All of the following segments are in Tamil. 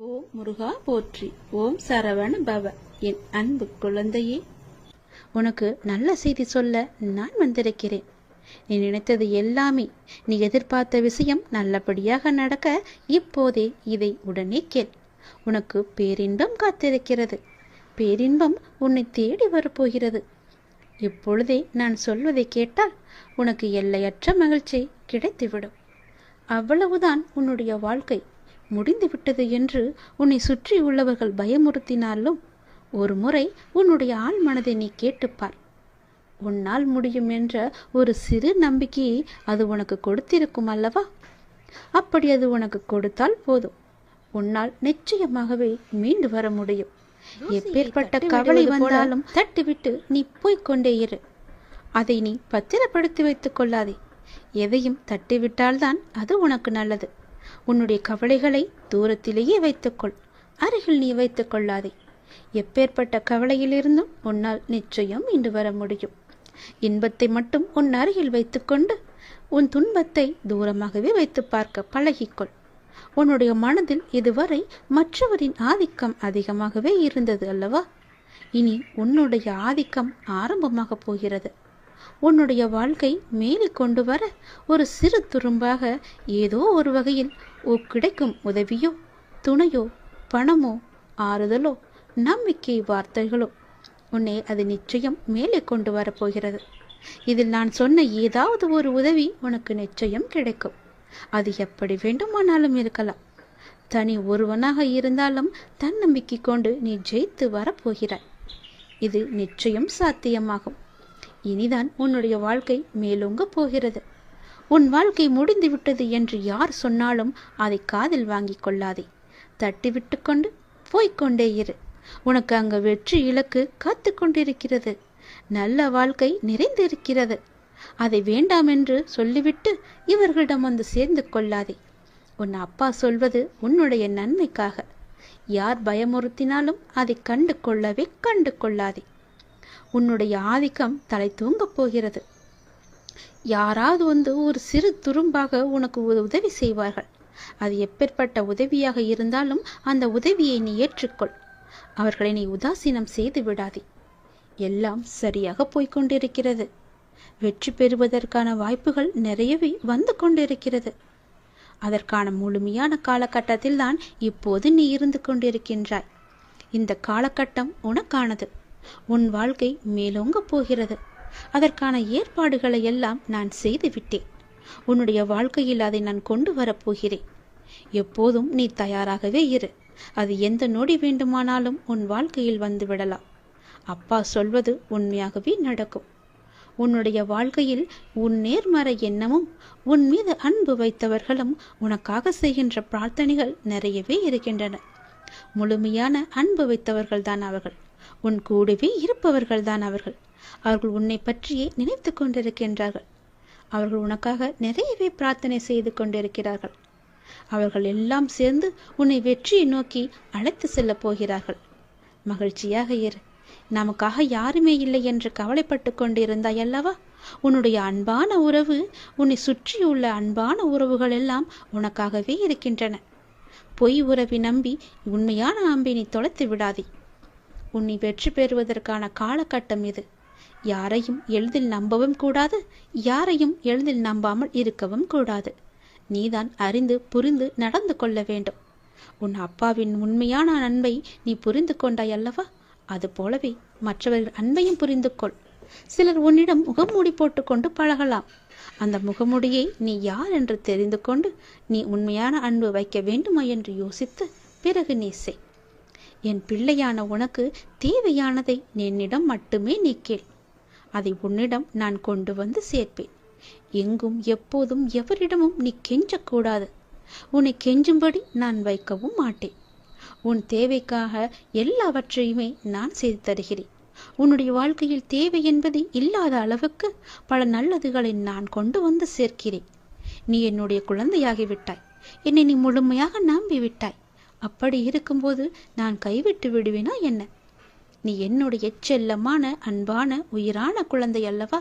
ஓம் முருகா போற்றி. ஓம் சரவண பவ. என் அன்பு குழந்தையே, உனக்கு நல்ல செய்தி சொல்ல நான் வந்திருக்கிறேன். நீ நினைத்தது எல்லாமே, நீ எதிர்பார்த்த விஷயம் நல்லபடியாக நடக்க இப்போதே இதை உடனே கேள். உனக்கு பேரின்பம் காத்திருக்கிறது. பேரின்பம் உன்னை தேடி வரப்போகிறது. இப்பொழுதே நான் சொல்வதை கேட்டால் உனக்கு எல்லையற்ற மகிழ்ச்சி கிடைத்துவிடும். அவ்வளவுதான். உன்னுடைய வாழ்க்கை முடிந்துவிட்டது என்று உன்னை சுற்றி உள்ளவர்கள் பயமுறுத்தினாலும் ஒரு முறை உன்னுடைய ஆள் மனதை நீ கேட்டுப்பார். உன்னால் முடியும் என்ற ஒரு சிறு நம்பிக்கையை அது உனக்கு கொடுத்திருக்கும் அல்லவா? அப்படி அது உனக்கு கொடுத்தால் போதும், உன்னால் நிச்சயமாகவே மீண்டு வர முடியும். எப்பேற்பட்ட கவலை வந்தாலும் தட்டிவிட்டு நீ போய்கொண்டே இரு. அதை நீ பத்திரப்படுத்தி வைத்துக் கொள்ளாதே. எதையும் தட்டிவிட்டால்தான் அது உனக்கு நல்லது. உன்னுடைய கவலைகளை தூரத்திலேயே வைத்துக்கொள், அருகில் நீ வைத்துக் கொள்ளாதே. எப்பேற்பட்ட கவலையிலிருந்தும் உன்னால் நிச்சயம் மீண்டு வர முடியும். இன்பத்தை மட்டும் உன் அருகில் வைத்துக்கொண்டு உன் துன்பத்தை தூரமாகவே வைத்து பார்க்க பழகிக்கொள். உன்னுடைய மனதில் இதுவரை மற்றவரின் ஆதிக்கம் அதிகமாகவே இருந்தது அல்லவா? இனி உன்னுடைய ஆதிக்கம் ஆரம்பமாக போகிறது. உன்னுடைய வாழ்க்கை மேலே கொண்டு வர ஒரு சிறு துரும்பாக ஏதோ ஒரு வகையில் கிடைக்கும் உதவியோ, துணையோ, பணமோ, ஆறுதலோ, நம்பிக்கை வார்த்தைகளோ உன்னை அது நிச்சயம் மேலே கொண்டு வரப்போகிறது. இதில் நான் சொன்ன ஏதாவது ஒரு உதவி உனக்கு நிச்சயம் கிடைக்கும். அது எப்படி வேண்டுமானாலும் இருக்கலாம். தனி ஒருவனாக இருந்தாலும் தன்னம்பிக்கை கொண்டு நீ ஜெயித்து வரப்போகிறாய். இது நிச்சயம் சாத்தியமாகும். இனிதான் உன்னுடைய வாழ்க்கை மேலோங்க போகிறது. உன் வாழ்க்கை முடிந்து விட்டது என்று யார் சொன்னாலும் அதை காதில் வாங்கி கொள்ளாதே. தட்டிவிட்டு கொண்டு போய்கொண்டே இரு. உனக்கு அங்கு வெற்றி இலக்கு காத்து கொண்டிருக்கிறது. நல்ல வாழ்க்கை நிறைந்திருக்கிறது. அதை வேண்டாம் என்று சொல்லிவிட்டு இவர்களிடம் வந்து சேர்ந்து கொள்ளாதே. உன் அப்பா சொல்வது உன்னுடைய நன்மைக்காக. யார் பயமுறுத்தினாலும் அதை கண்டு கொள்ளாதே. உன்னுடைய ஆதிக்கம் தலை தூங்கப் போகிறது. யாராவது வந்து ஒரு சிறு துரும்பாக உனக்கு உதவி செய்வார்கள். அது எப்பேற்பட்ட உதவியாக இருந்தாலும் அந்த உதவியை நீ ஏற்றுக்கொள். அவர்களை நீ உதாசீனம் செய்து விடாதே. எல்லாம் சரியாக போய்கொண்டிருக்கிறது. வெற்றி பெறுவதற்கான வாய்ப்புகள் நிறையவே வந்து கொண்டிருக்கிறது. அதற்கான முழுமையான காலகட்டத்தில் தான் இப்போது நீ இருந்து கொண்டிருக்கின்றாய். இந்த காலகட்டம் உனக்கானது. உன் வாழ்க்கை மேலோங்க போகிறது. அதற்கான ஏற்பாடுகளை எல்லாம் நான் செய்து விட்டேன். உன்னுடைய வாழ்க்கையில் அதை நான் கொண்டு வரப்போகிறேன். எப்போதும் நீ தயாராகவே இரு. அது எந்த நொடி வேண்டுமானாலும் உன் வாழ்க்கையில் வந்து விடலாம். அப்பா சொல்வது உண்மையாகவே நடக்கும். உன்னுடைய வாழ்க்கையில் உன் நேர்மறை எண்ணமும் உன் மீது அன்பு வைத்தவர்களும் உனக்காக செய்கின்ற பிரார்த்தனைகள் நிறையவே இருக்கின்றன. முழுமையான அன்பு வைத்தவர்கள் தான் அவர்கள். உன் கூடவே இருப்பவர்கள் தான் அவர்கள். அவர்கள் உன்னை பற்றியே நினைத்து கொண்டிருக்கின்றார்கள். அவர்கள் உனக்காக நிறையவே பிரார்த்தனை செய்து கொண்டிருக்கிறார்கள். அவர்கள் எல்லாம் சேர்ந்து உன்னை வெற்றியை நோக்கி அழைத்து செல்ல போகிறார்கள். மகிழ்ச்சியாக இரு. நமக்காக யாருமே இல்லை என்று கவலைப்பட்டு கொண்டிருந்தாய் அல்லவா? உன்னுடைய அன்பான உறவு, உன்னை சுற்றியுள்ள அன்பான உறவுகள் எல்லாம் உனக்காகவே இருக்கின்றன. பொய் உறவை நம்பி உண்மையான அம்பை நீ தொலைத்து விடாதே. உன்னை வெற்றி பெறுவதற்கான காலகட்டம் இது. யாரையும் எளிதில் நம்பவும் கூடாது, யாரையும் எளிதில் நம்பாமல் இருக்கவும் கூடாது. நீதான் அறிந்து புரிந்து நடந்து கொள்ள வேண்டும். உன் அப்பாவின் உண்மையான அன்பை நீ புரிந்து கொண்டாய் அல்லவா? அது போலவே மற்றவர்கள் அன்பையும் புரிந்து கொள். சிலர் உன்னிடம் முகமூடி போட்டுக்கொண்டு பழகலாம். அந்த முகமூடியை நீ யார் என்று தெரிந்து கொண்டு நீ உண்மையான அன்பு வைக்க வேண்டுமா என்று யோசித்து பிறகு நீ செய். என் பிள்ளையான உனக்கு தேவையானதை என்னிடம் மட்டுமே நீ கேள். அதை உன்னிடம் நான் கொண்டு வந்து சேர்ப்பேன். எங்கும் எப்போதும் எவரிடமும் நீ கெஞ்சக்கூடாது. உன்னை கெஞ்சும்படி நான் வைக்கவும் மாட்டேன். உன் தேவைக்காக எல்லாவற்றையுமே நான் செய்து தருகிறேன். உன்னுடைய வாழ்க்கையில் தேவை என்பது இல்லாத அளவுக்கு பல நல்லதுகளை நான் கொண்டு வந்து சேர்க்கிறேன். நீ என்னுடைய குழந்தையாகிவிட்டாய். என்னை நீ முழுமையாக நம்பிவிட்டாய். அப்படி இருக்கும்போது நான் கைவிட்டு விடுவேனா என்ன? நீ என்னுடைய செல்லமான அன்பான உயிரான குழந்தை அல்லவா?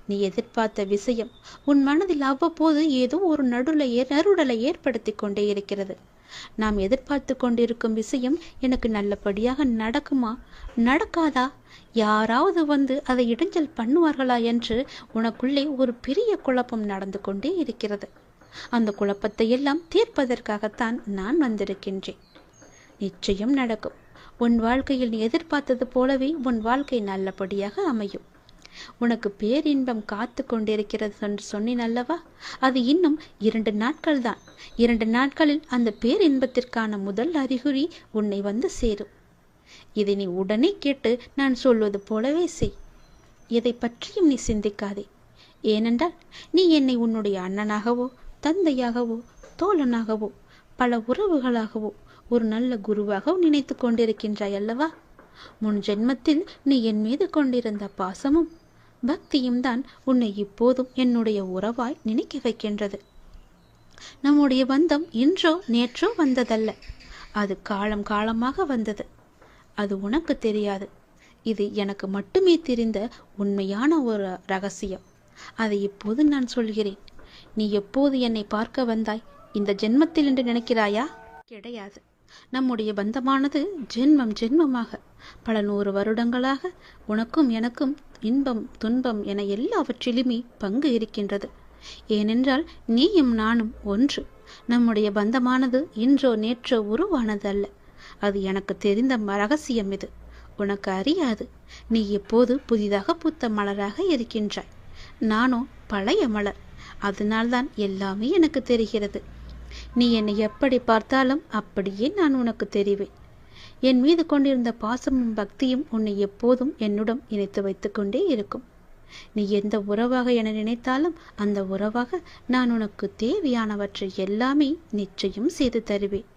நீ எதிர்பார்த்த விஷயம் உன் மனதில் அவ்வப்போது ஏதோ ஒரு நறுடலை ஏற்படுத்தி கொண்டே இருக்கிறது. நாம் எதிர்பார்த்து கொண்டிருக்கும் விஷயம் எனக்கு நல்லபடியாக நடக்குமா, நடக்காதா, யாராவது வந்து அதை இடைஞ்சல் பண்ணுவார்களா என்று உனக்குள்ளே ஒரு பெரிய குழப்பம் நடந்து கொண்டே இருக்கிறது. அந்த குழப்பத்தை எல்லாம் தீர்ப்பதற்காகத்தான் நான் வந்திருக்கின்றேன். நிச்சயம் நடக்கும். உன் வாழ்க்கையில் நீ எதிர்பார்த்தது போலவே உன் வாழ்க்கை நல்லபடியாக அமையும். உனக்கு பேரின்பம் காத்து கொண்டிருக்கிறது என்று சொன்னேன் அல்லவா? அது இன்னும் 2 நாட்கள் தான். 2 நாட்களில் அந்த பேரின்பத்திற்கான முதல் அறிகுறி உன்னை வந்து சேரும். இதை நீ உடனே கேட்டு நான் சொல்வது போலவே செய். எதை பற்றியும் நீ சிந்திக்காதே. ஏனென்றால் நீ என்னை உன்னுடைய அண்ணனாகவோ தந்தையாகவோ தோழனாகவோ பல உறவுகளாகவோ ஒரு நல்ல குருவாக நினைத்து கொண்டிருக்கின்றாய் அல்லவா? முன் ஜென்மத்தில் நீ என் மீது கொண்டிருந்த பாசமும் பக்தியும் தான் உன்னை இப்போதும் என்னுடைய உறவாய் நினைக்க வைக்கின்றது. நம்முடைய பந்தம் இன்றோ நேற்றோ வந்ததல்ல, அது காலம் காலமாக வந்தது. அது உனக்கு தெரியாது. இது எனக்கு மட்டுமே தெரிந்த உண்மையான ஒரு ரகசியம். அதை இப்போது நான் சொல்கிறேன். நீ எப்போது என்னை பார்க்க வந்தாய்? இந்த ஜென்மத்தில் என்று நினைக்கிறாயா? கிடையாது. நம்முடைய பந்தமானது ஜென்மம் ஜென்மமாக பல 100 வருடங்களாக உனக்கும் எனக்கும் இன்பம் துன்பம் என எல்லாவற்றிலுமே பங்கு இருக்கின்றது. ஏனென்றால் நீயும் நானும் ஒன்று. நம்முடைய பந்தமானது இன்றோ நேற்றோ உருவானது அல்ல. அது எனக்கு தெரிந்த ரகசியம். இது உனக்கு அறியாது. நீ எப்போது புதிதாக பூத்த மலராக இருக்கின்றாய். நானோ பழைய மலர். அதனால்தான் எல்லாமே எனக்கு தெரிகிறது. நீ என்னை எப்படி பார்த்தாலும் அப்படியே நான் உனக்கு தெரிவேன். என் மீது கொண்டிருந்த பாசமும் பக்தியும் உன்னை எப்போதும் என்னுடன் இணைத்து வைத்துக் கொண்டே இருக்கும். நீ எந்த உறவாக என நினைத்தாலும் அந்த உறவாக நான் உனக்கு தேவையானவற்றை எல்லாமே நிச்சயம் செய்து தருவேன்.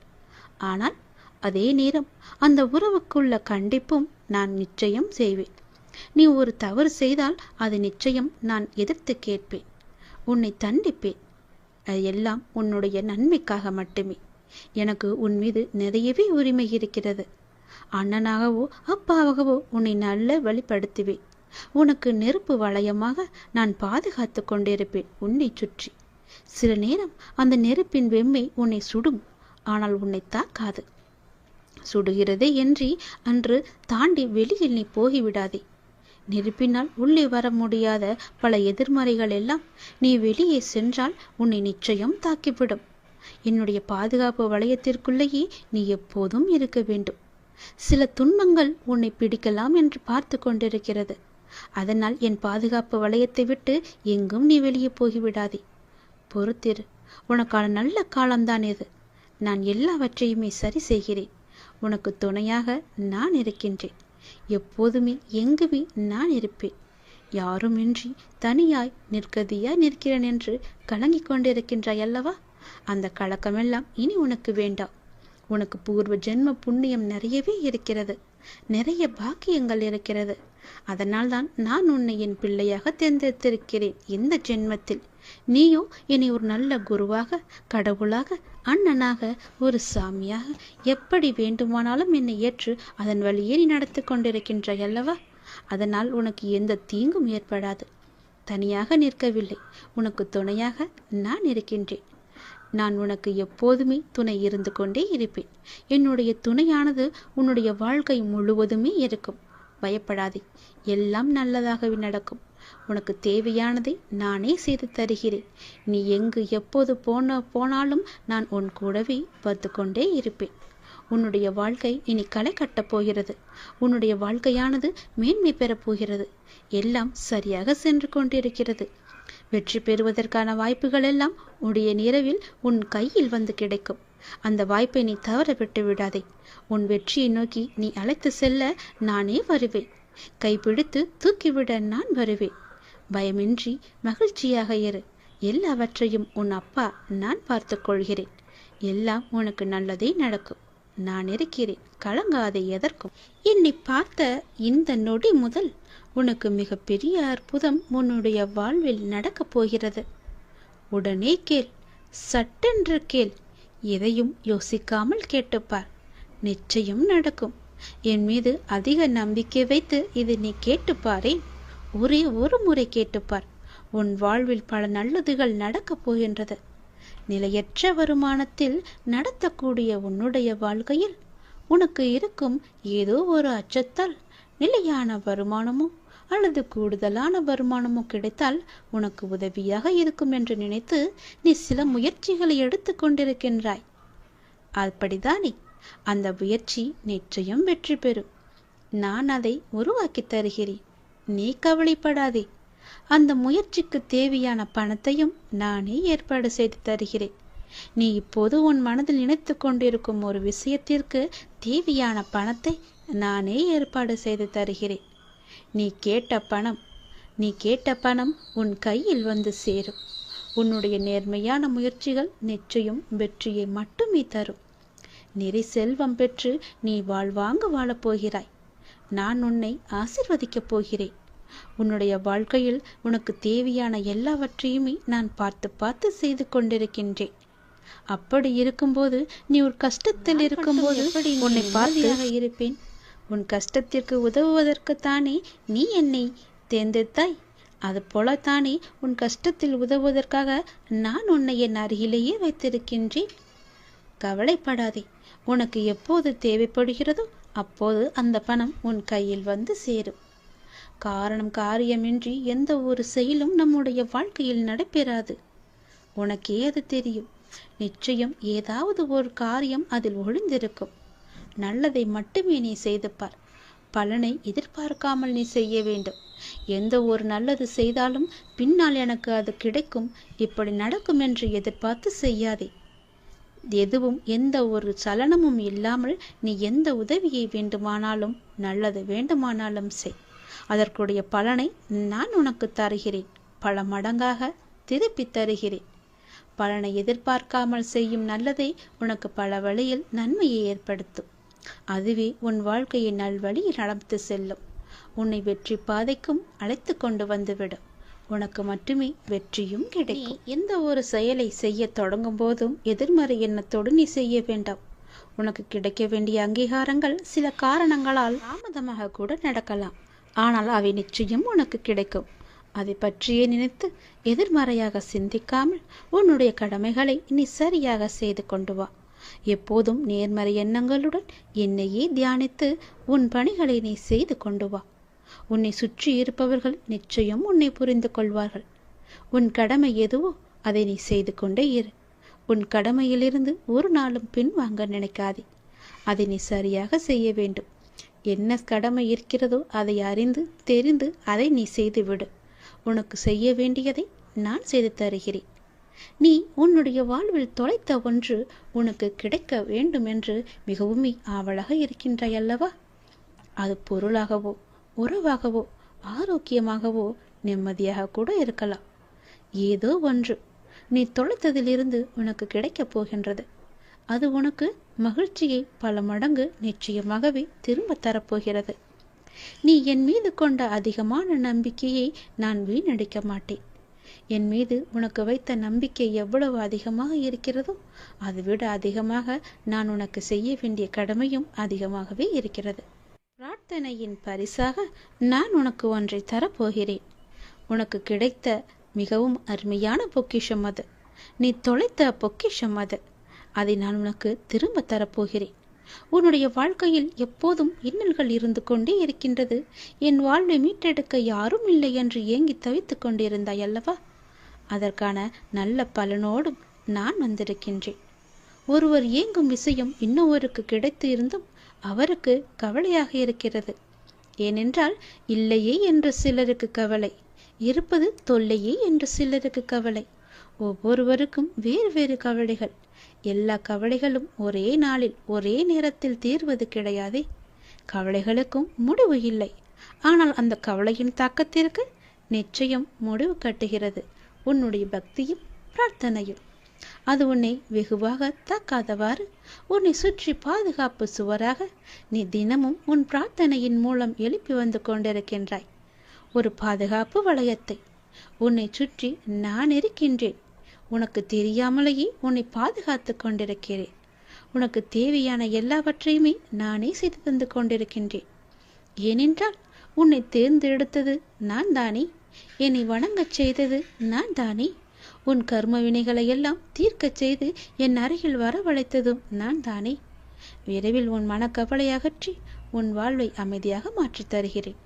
ஆனால் அதே நேரம் அந்த உறவுக்குள்ள கண்டிப்பும் நான் நிச்சயம் செய்வேன். நீ ஒரு தவறு செய்தால் அது நிச்சயம் நான் எதிர்த்து கேட்பேன், உன்னை தண்டிப்பேன். அது எல்லாம் உன்னுடைய நன்மைக்காக மட்டுமே. எனக்கு உன் மீது நிறையவே உரிமை இருக்கிறது. அண்ணனாகவோ அப்பாவாகவோ உன்னை நல்ல வழிபடுத்துவேன். உனக்கு நெருப்பு வளையமாக நான் பாதுகாத்து கொண்டிருப்பேன் உன்னை சுற்றி. சில நேரம் அந்த நெருப்பின் வெம்மை உன்னை சுடும், ஆனால் உன்னை தாக்காது. சுடுகிறதே என்று அன்று தாண்டி வெளியில் நீ போகிவிடாதே. நெருப்பினால் உள்ளே வர முடியாத பல எதிர்மறைகள் எல்லாம் நீ வெளியே சென்றால் உன்னை நிச்சயம் தாக்கிவிடும். என்னுடைய பாதுகாப்பு வளையத்திற்குள்ளேயே நீ எப்போதும் இருக்க வேண்டும். சில துன்பங்கள் உன்னை பிடிக்கலாம் என்று பார்த்து கொண்டிருக்கிறது. அதனால் என் பாதுகாப்பு வளையத்தை விட்டு எங்கும் நீ வெளியே போகிவிடாதே. பொறுத்திரு. உனக்கான நல்ல காலம்தான் இது. நான் எல்லாவற்றையுமே சரி செய்கிறேன். உனக்கு துணையாக நான் இருக்கின்றேன். எப்போதுமே எங்குமே நான் இருப்பேன். யாருமின்றி தனியாய் நிற்கதியாய் நிற்கிறேன் என்று கலங்கிக் கொண்டிருக்கின்றாய் அல்லவா? அந்த கலக்கமெல்லாம் இனி உனக்கு வேண்டாம். உனக்கு பூர்வ ஜென்ம புண்ணியம் நிறையவே இருக்கிறது. நிறைய பாக்கியங்கள் இருக்கிறது. அதனால்தான் நான் உன்னை என் பிள்ளையாக தேர்ந்தெடுத்திருக்கிறேன் இந்த ஜென்மத்தில். நீயோ என்னை ஒரு நல்ல குருவாக, கடவுளாக, அண்ணனாக, ஒரு சாமியாக எப்படி வேண்டுமானாலும் என்னை ஏற்று அதன் வழியே நீ நடத்தி கொண்டிருக்கின்றாய் அல்லவா? அதனால் உனக்கு எந்த தீங்கும் ஏற்படாது. தனியாக நிற்கவில்லை, உனக்கு துணையாக நான் இருக்கின்றேன். நான் உனக்கு எப்போதுமே துணை இருந்து கொண்டே இருப்பேன். என்னுடைய துணையானது உன்னுடைய வாழ்க்கை முழுவதுமே இருக்கும். பயப்படாதே, எல்லாம் நல்லதாகவே நடக்கும். உனக்கு தேவையானதை நானே செய்து தருகிறேன். நீ எங்கு எப்போது போனாலும் நான் உன் கூடவே வந்து கொண்டே இருப்பேன். உன்னுடைய வாழ்க்கை இனி களை கட்டப் போகிறது. உன்னுடைய வாழ்க்கையானது மேன்மை பெறப் போகிறது. எல்லாம் சரியாக சென்று கொண்டிருக்கிறது. வெற்றி பெறுவதற்கான வாய்ப்புகள் எல்லாம் உடைய நிறவில் உன் கையில் வந்து கிடைக்கும். அந்த வாய்ப்பை நீ தவற விட்டு விடாதே. உன் வெற்றியை நோக்கி நீ அழைத்து செல்ல நானே வருவேன். கைப்பிடித்து தூக்கிவிட நான் வருவேன். பயமின்றி மகிழ்ச்சியாக இரு. எல்லாவற்றையும் உன் அப்பா நான் பார்த்து கொள்கிறேன். எல்லாம் உனக்கு நல்லதே நடக்கும். நான் இருக்கிறேன். கலங்காதே எதற்கும். என்னை பார்த்த இந்த நொடி முதல் உனக்கு மிகப்பெரிய அற்புதம் உன்னுடைய வாழ்வில் நடக்கப் போகிறது. உடனே கேள், சட்டென்று கேள். எதையும் யோசிக்காமல் கேட்டுப்பார். நிச்சயம் நடக்கும். என் மீது அதிக நம்பிக்கை வைத்து இது நீ கேட்டுப்பாரேன். ஒரே ஒரு முறை கேட்டுப்பார். உன் வாழ்வில் பல நல்லதுகள் நடக்கப் போகின்றது. நிலையற்ற வருமானத்தில் நடத்தக்கூடிய உன்னுடைய வாழ்க்கையில் உனக்கு இருக்கும் ஏதோ ஒரு அச்சத்தால் நிலையான வருமானமோ அல்லது கூடுதலான வருமானமோ கிடைத்தால் உனக்கு உதவியாக இருக்கும் என்று நினைத்து நீ சில முயற்சிகளை எடுத்து கொண்டிருக்கின்றாய். அப்படித்தானே? அந்த முயற்சி நிச்சயம் வெற்றி பெறும். நான் அதை உருவாக்கி தருகிறேன். நீ கவலைப்படாதே. அந்த முயற்சிக்கு தேவையான பணத்தையும் நானே ஏற்பாடு செய்து தருகிறேன். நீ இப்போது உன் மனதில் நினைத்து கொண்டிருக்கும் ஒரு விஷயத்திற்கு தேவையான பணத்தை நானே ஏற்பாடு செய்து தருகிறேன். நீ கேட்ட பணம் உன் கையில் வந்து சேரும். உன்னுடைய நேர்மையான முயற்சிகள் நிச்சயம் வெற்றியை மட்டுமே தரும். நிறை செல்வம் பெற்று நீ வாழ்வாங்க வாழப்போகிறாய். நான் உன்னை ஆசிர்வதிக்கப் போகிறேன். உன்னுடைய வாழ்க்கையில் உனக்கு தேவையான எல்லாவற்றையுமே நான் பார்த்து பார்த்து செய்து கொண்டிருக்கின்றேன். அப்படி இருக்கும்போது நீ ஒரு கஷ்டத்தில் இருக்கும்போது உன்னை பார்த்து இருப்பேன். உன் கஷ்டத்திற்கு உதவுவதற்குத்தானே நீ என்னை தேர்ந்தெடுத்தாய். அது போலத்தானே உன் கஷ்டத்தில் உதவுவதற்காக நான் உன்னை என் அருகிலேயே வைத்திருக்கின்றேன். கவலைப்படாதே. உனக்கு எப்போது தேவைப்படுகிறதோ அப்போது அந்த பணம் உன் கையில் வந்து சேரும். காரியமின்றி எந்த ஒரு செயலும் நம்முடைய வாழ்க்கையில் நடைபெறாது. உனக்கே அது தெரியும். நிச்சயம் ஏதாவது ஒரு காரியம் அதில் ஒளிந்திருக்கும். நல்லதை மட்டுமே நீ செய்து பார். பலனை எதிர்பார்க்காமல் நீ செய்ய வேண்டும். எந்த ஒரு நல்லது செய்தாலும் பின்னால் எனக்கு அது கிடைக்கும், இப்படி நடக்கும் என்று எதிர்பார்த்து செய்யாதே. எதுவும் எந்த ஒரு சலனமும் இல்லாமல் நீ எந்த உதவியை வேண்டுமானாலும் நல்லது வேண்டுமானாலும் செய். அதற்குடைய பலனை நான் உனக்கு தருகிறேன். பல மடங்காக திருப்பி தருகிறேன். பலனை எதிர்பார்க்காமல் செய்யும் நல்லதை உனக்கு பல வழியில் நன்மையை ஏற்படுத்தும். அதுவே உன் வாழ்க்கையை நல்வழியில் நடந்து செல்லும். உன்னை வெற்றி பாதைக்கும் அழைத்து கொண்டு வந்துவிடும். உனக்கு மட்டுமே வெற்றியும் கிடைக்கும். எந்த ஒரு செயலை செய்ய தொடங்கும் போதும் எதிர்மறை எண்ணத்தோடு நீ செய்ய வேண்டாம். உனக்கு கிடைக்க வேண்டிய அங்கீகாரங்கள் சில காரணங்களால் தாமதமாக கூட நடக்கலாம். ஆனால் அவை நிச்சயம் உனக்கு கிடைக்கும். அதை பற்றியே நினைத்து எதிர்மறையாக சிந்திக்காமல் உன்னுடைய கடமைகளை நீ சரியாக செய்து கொண்டு வா. எப்போதும் நேர்மறை எண்ணங்களுடன் என்னையே தியானித்து உன் பணிகளை நீ செய்து கொண்டு வா. உன்னை சுற்றி இருப்பவர்கள் நிச்சயம் உன்னை புரிந்து கொள்வார்கள். உன் கடமை எதுவோ அதை நீ செய்து கொண்டே இரு. உன் கடமையிலிருந்து ஒரு நாளும் பின்வாங்க நினைக்காதே. அதை நீ சரியாக செய்ய வேண்டும். என்ன கடமை இருக்கிறதோ அதை அறிந்து தெரிந்து அதை நீ செய்துவிடு. உனக்கு செய்ய வேண்டியதை நான் செய்து தருகிறேன். நீ உன்னுடைய வாழ்வில் தொலைத்த ஒன்று உனக்கு கிடைக்க வேண்டும் என்று மிகவும் ஆவலாக இருக்கின்றாய் அல்லவா? அது பொருளாகவோ உறவாகவோ ஆரோக்கியமாகவோ நிம்மதியாக கூட இருக்கலாம். ஏதோ ஒன்று நீ தொலைத்ததிலிருந்து உனக்கு கிடைக்கப் போகின்றது. அது உனக்கு மகிழ்ச்சியை பல மடங்கு நிச்சயமாகவே திரும்ப தரப்போகிறது. நீ என் மீது கொண்ட அதிகமான நம்பிக்கையை நான் வீணடிக்க மாட்டேன். என் மீது உனக்கு வைத்த நம்பிக்கை எவ்வளவு அதிகமாக இருக்கிறதோ அதைவிட அதிகமாக நான் உனக்கு செய்ய வேண்டிய கடமையும் அதிகமாகவே இருக்கிறது. பிரார்த்தனையின் பரிசாக நான் உனக்கு ஒன்றை தரப்போகிறேன். உனக்கு கிடைத்த மிகவும் அருமையான பொக்கிஷம் அது. நீ தொலைத்த பொக்கிஷம் அது. அதை நான் உனக்கு திரும்ப தரப்போகிறேன். உன்னுடைய வாழ்க்கையில் எப்போதும் இன்னல்கள் இருந்து கொண்டே இருக்கின்றது. என் வாழ்வை மீட்டெடுக்க யாரும் இல்லை என்று ஏங்கி தவித்துக் கொண்டிருந்தாய் அல்லவா? அதற்கான நல்ல பலனோடும் நான் வந்திருக்கின்றேன். ஒருவர் ஏங்கும் விஷயம் இன்னொருவருக்கு கிடைத்து இருந்தும் அவருக்கு கவலையாக இருக்கிறது. ஏனென்றால் இல்லையே என்று சிலருக்கு கவலை, இருப்பது தொல்லையே என்று சிலருக்கு கவலை. ஒவ்வொருவருக்கும் வேறு வேறு கவலைகள். எல்லா கவலைகளும் ஒரே நாளில் ஒரே நேரத்தில் தீர்வது கிடையாதே. கவலைகளுக்கும் முடிவு இல்லை. ஆனால் அந்த கவலையின் தாக்கத்திற்கு நிச்சயம் முடிவு கட்டுகிறது உன்னுடைய பக்தியும் பிரார்த்தனையும். அது உன்னை வெகுவாக தாக்காதவாறு உன்னை சுற்றி பாதுகாப்பு சுவராக நீ தினமும் உன் பிரார்த்தனையின் மூலம் எழுப்பி வந்து கொண்டிருக்கின்றாய். ஒரு பாதுகாப்பு வளையத்தை உன்னை சுற்றி நான் இருக்கின்றேன். உனக்கு தெரியாமலேயே உன்னை பாதுகாத்து கொண்டிருக்கிறேன். உனக்கு தேவையான எல்லாவற்றையுமே நானே செய்து தந்து கொண்டிருக்கின்றேன். ஏனென்றால் உன்னை தேர்ந்தெடுத்தது நான் தானே. என்னை வணங்கச் செய்தது நான் தானே. உன் கர்ம வினைகளை எல்லாம் தீர்க்கச் செய்து என் அருகில் வரவழைத்ததும் நான் தானே. விரைவில் உன் மனக்கவலை அகற்றி உன் வாழ்வை அமைதியாக மாற்றித் தருகிறேன்.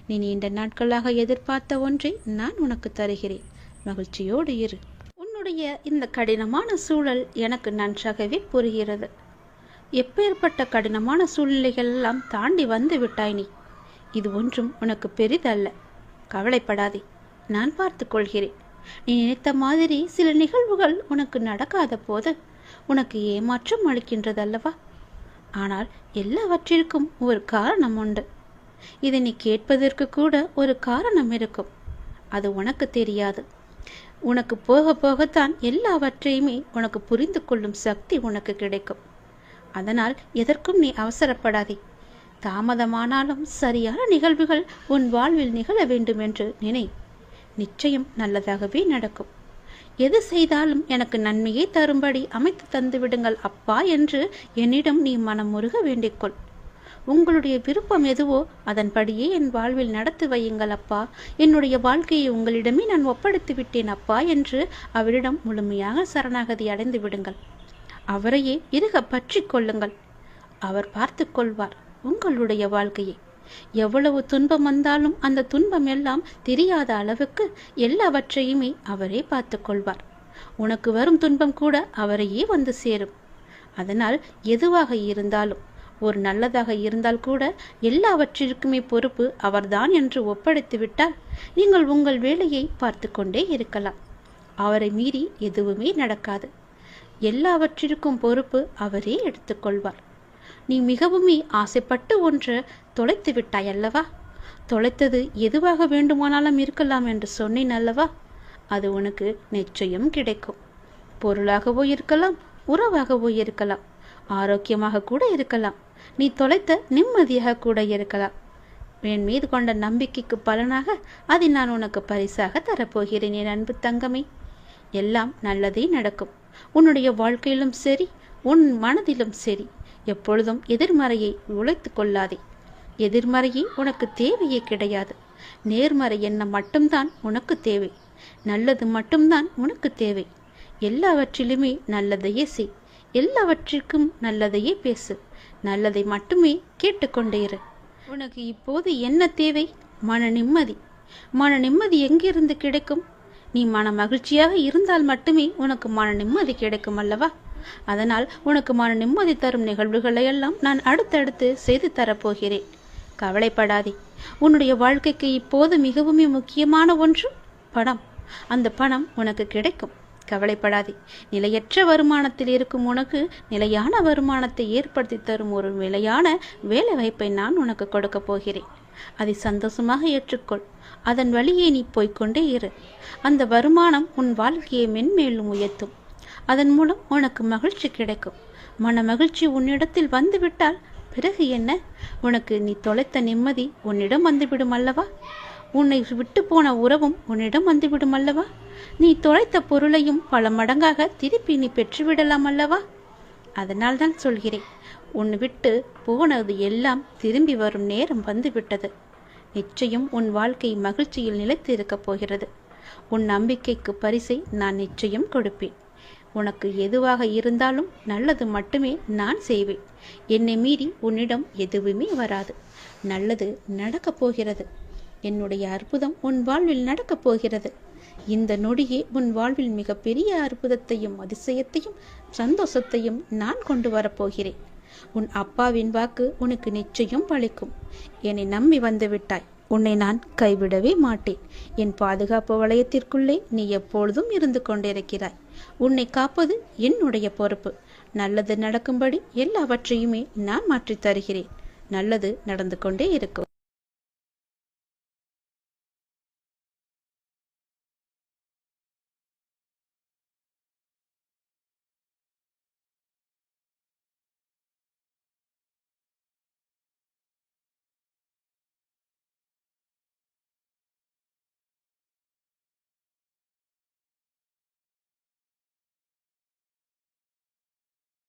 நீ நீண்ட நாட்களாக எதிர்பார்த்த ஒன்றை நான் உனக்கு தருகிறேன். மகிழ்ச்சியோடு இரு. உன்னுடைய இந்த கடினமான சூழல் எனக்கு நன்றாகவே புரிகிறது. எப்பேற்பட்ட கடினமான சூழ்நிலைகள் எல்லாம் தாண்டி வந்து விட்டாய் நீ. இது ஒன்றும் உனக்கு பெரிதல்ல. கவலைப்படாதே, நான் பார்த்து கொள்கிறேன். நீ நினைத்த மாதிரி சில நிகழ்வுகள் உனக்கு நடக்காத போது உனக்கு ஏமாற்றம் அளிக்கின்றதல்லவா? ஆனால் எல்லாவற்றிற்கும் ஒரு காரணம் உண்டு. இதை நீ கேட்பதற்கு கூட ஒரு காரணம் இருக்கும். அது உனக்கு தெரியாது. உனக்கு போக போகத்தான் எல்லாவற்றையுமே உனக்கு புரிந்து கொள்ளும் சக்தி உனக்கு கிடைக்கும். அதனால் எதற்கும் நீ அவசரப்படாதே. தாமதமானாலும் சரியான நிகழ்வுகள் உன் வாழ்வில் நிகழ வேண்டும் என்று நினை. நிச்சயம் நல்லதாகவே நடக்கும். எது செய்தாலும் எனக்கு நன்மையை தரும்படி அமைத்து தந்து விடுங்கள் அப்பா என்று என்னிடம் நீ மனமுருக வேண்டிக்கொள். உங்களுடைய விருப்பம் எதுவோ அதன்படியே என் வாழ்வில் நடத்தி வையுங்கள் அப்பா. என்னுடைய வாழ்க்கையை உங்களிடமே நான் ஒப்படைத்து விட்டேன் அப்பா என்று அவரிடம் முழுமையாக சரணாகதி அடைந்து விடுங்கள். அவரையே இறுக பற்றி கொள்ளுங்கள். அவர் பார்த்து கொள்வார் உங்களுடைய வாழ்க்கையை. எவ்வளவு துன்பம் வந்தாலும் அந்த துன்பம் எல்லாம் தெரியாத அளவுக்கு எல்லாவற்றையுமே அவரே பார்த்து கொள்வார். உனக்கு வரும் துன்பம் கூட அவரையே வந்து சேரும். அதனால் எதுவாக இருந்தாலும், ஒரு நல்லதாக இருந்தால் கூட எல்லாவற்றிற்குமே பொறுப்பு அவர்தான் என்று ஒப்படைத்து விட்டால் நீங்கள் உங்கள் வேலையை பார்த்து கொண்டே இருக்கலாம். அவரை மீறி எதுவுமே நடக்காது. எல்லாவற்றிற்கும் பொறுப்பு அவரே எடுத்துக்கொள்வார். நீ மிகவுமே ஆசைப்பட்டு ஒன்று தொலைத்து விட்டாய் அல்லவா? தொலைத்தது எதுவாக வேண்டுமானாலும் இருக்கலாம் என்று சொன்னேன் அல்லவா? அது உனக்கு நிச்சயம் கிடைக்கும். பொருளாகவோ இருக்கலாம், உறவாகவோ இருக்கலாம், ஆரோக்கியமாக கூட இருக்கலாம், நீ தொலைத்த நிம்மதியாக கூட இருக்கலாம். என் மீது கொண்ட நம்பிக்கைக்கு பலனாக அதை நான் உனக்கு பரிசாக தரப்போகிறேன் என் அன்பு தங்கமே. எல்லாம் நல்லதே நடக்கும். உன்னுடைய வாழ்க்கையிலும் சரி, உன் மனதிலும் சரி, எப்பொழுதும் எதிர்மறையை உழைத்து கொள்ளாதே. எதிர்மறையே உனக்கு தேவையே கிடையாது. நேர்மறை எண்ணம் மட்டும்தான் உனக்கு தேவை. நல்லது மட்டும்தான் உனக்கு தேவை. எல்லாவற்றிலுமே நல்லதையே செய். எல்லாவற்றிற்கும் நல்லதையே பேசு. நல்லதை மட்டுமே கேட்டுக்கொண்டே இரு. உனக்கு இப்போது என்ன தேவை? மன நிம்மதி. மன நிம்மதி எங்கிருந்து கிடைக்கும்? நீ மன மகிழ்ச்சியாக இருந்தால் மட்டுமே உனக்கு மன நிம்மதி கிடைக்கும் அல்லவா? அதனால் உனக்கு மன நிம்மதி தரும் நிகழ்வுகளை எல்லாம் நான் அடுத்தடுத்து செய்து தரப்போகிறேன். கவலைப்படாதே. உன்னுடைய வாழ்க்கைக்கு இப்போது மிகவும் முக்கியமான ஒன்று பணம். அந்த பணம் உனக்கு கிடைக்கும். கவலைப்படாதே. நிலையற்ற வருமானத்தில் இருக்கும் உனக்கு நிலையான வருமானத்தை ஏற்படுத்தி தரும் ஒரு நிலையான வேலை வாய்ப்பை நான் உனக்கு கொடுக்க போகிறேன். அதை சந்தோஷமாக ஏற்றுக்கொள். அதன் வழியே நீ போய்கொண்டே இரு. அந்த வருமானம் உன் வாழ்க்கையை மென்மேலும் உயர்த்தும். அதன் மூலம் உனக்கு மகிழ்ச்சி கிடைக்கும். மன மகிழ்ச்சி உன்னிடத்தில் வந்துவிட்டால் பிறகு என்ன? உனக்கு நீ தொலைத்த நிம்மதி உன்னிடம் வந்துவிடும் அல்லவா? உன்னை விட்டு போன உறவும் உன்னிடம் வந்துவிடும் அல்லவா? நீ தொலைத்த பொருளையும் பல மடங்காக திருப்பி நீ பெற்றுவிடலாம் அல்லவா? அதனால் தான் சொல்கிறேன், உன்னை விட்டு போனது எல்லாம் திரும்பி வரும் நேரம் வந்துவிட்டது. நிச்சயம் உன் வாழ்க்கை மகிழ்ச்சியில் நிலைத்து இருக்கப் போகிறது. உன் நம்பிக்கைக்கு பரிசை நான் நிச்சயம் கொடுப்பேன். உனக்கு எதுவாக இருந்தாலும் நல்லது மட்டுமே நான் செய்வேன். என்னை மீறி உன்னிடம் எதுவுமே வராது. நல்லது நடக்கப் போகிறது. என்னுடைய அற்புதம் உன் வாழ்வில் நடக்கப் போகிறது. இந்த நொடியே உன் வாழ்வில் மிகப்பெரிய அற்புதத்தையும் அதிசயத்தையும் சந்தோஷத்தையும் நான் கொண்டு வரப்போகிறேன். உன் அப்பாவின் வாக்கு உனக்கு நிச்சயம் பலிக்கும். என்னை நம்பி வந்து விட்டாய். உன்னை நான் கைவிடவே மாட்டேன். என் பாதுகாப்பு வளையத்திற்குள்ளே நீ எப்பொழுதும் இருந்து கொண்டிருக்கிறாய். உன்னை காப்பது என்னுடைய பொறுப்பு. நல்லது நடக்கும்படி எல்லாவற்றையுமே நான் மாற்றித் தருகிறேன். நல்லது நடந்து கொண்டே இருக்கும்.